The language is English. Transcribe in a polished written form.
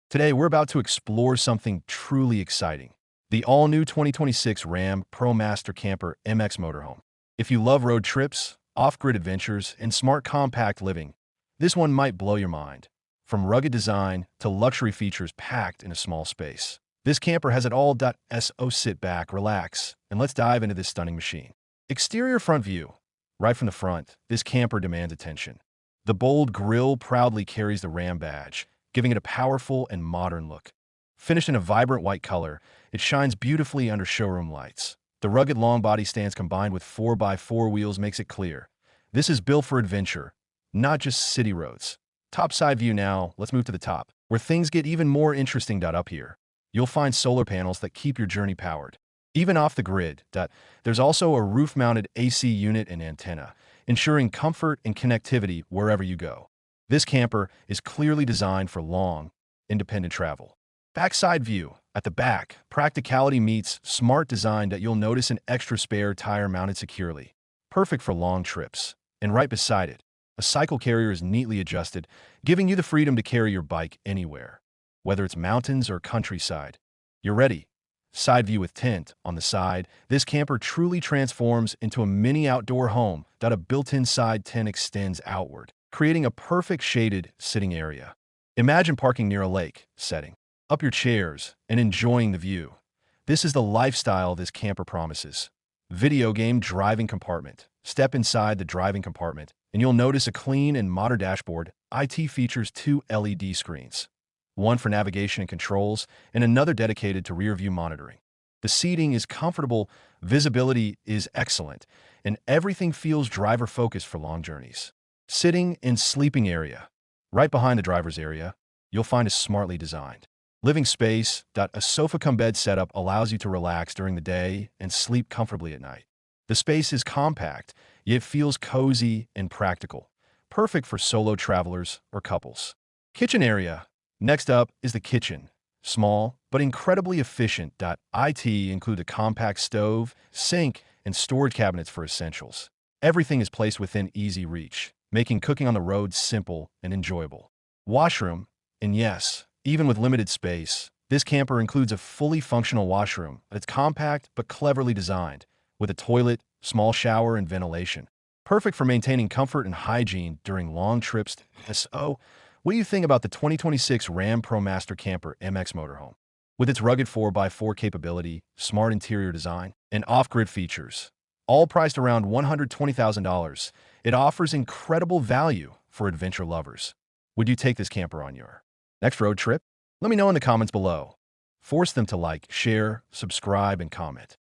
Today, we're about to explore something truly exciting. The all-new 2026 Ram ProMaster Camper MX motorhome. If you love road trips, off-grid adventures, and smart compact living, this one might blow your mind. From rugged design to luxury features packed in a small space, this camper has it all. So sit back, relax, and let's dive into this stunning machine. Exterior front view. Right from the front, this camper demands attention. The bold grille proudly carries the Ram badge, giving it a powerful and modern look. Finished in a vibrant white color, it shines beautifully under showroom lights. The rugged long body stance combined with 4x4 wheels makes it clear. This is built for adventure, not just city roads. Top side view now, let's move to the top, where things get even more interesting. Up here, you'll find solar panels that keep your journey powered. Even off the grid, there's also a roof-mounted AC unit and antenna, ensuring comfort and connectivity wherever you go. This camper is clearly designed for long, independent travel. Backside view. At the back, practicality meets smart design. You'll notice an extra spare tire mounted securely, perfect for long trips. And right beside it, a cycle carrier is neatly adjusted, giving you the freedom to carry your bike anywhere. Whether it's mountains or countryside, you're ready. Side view with tent on the side, this camper truly transforms into a mini outdoor home. A built-in side tent extends outward, creating a perfect shaded sitting area. Imagine parking near a lake, setting up your chairs, and enjoying the view. This is the lifestyle this camper promises. Video game driving compartment. Step inside the driving compartment, and you'll notice a clean and modern dashboard. IT features 2 LED screens, one for navigation and controls, and another dedicated to rear-view monitoring. The seating is comfortable, visibility is excellent, and everything feels driver-focused for long journeys. Sitting and sleeping area. Right behind the driver's area, you'll find a smartly designed living space. A sofa-cum-bed setup allows you to relax during the day and sleep comfortably at night. The space is compact, yet feels cozy and practical, perfect for solo travelers or couples. Kitchen area. Next up is the kitchen. Small, but incredibly efficient. It includes a compact stove, sink, and storage cabinets for essentials. Everything is placed within easy reach, making cooking on the road simple and enjoyable. Washroom, and yes, even with limited space, this camper includes a fully functional washroom. It's compact but cleverly designed, with a toilet, small shower, and ventilation. Perfect for maintaining comfort and hygiene during long trips. So, what do you think about the 2026 Ram ProMaster Camper MX motorhome? With its rugged 4x4 capability, smart interior design, and off-grid features, all priced around $120,000, it offers incredible value for adventure lovers. Would you take this camper on your next road trip? Let me know in the comments below. Force them to like, share, subscribe, and comment.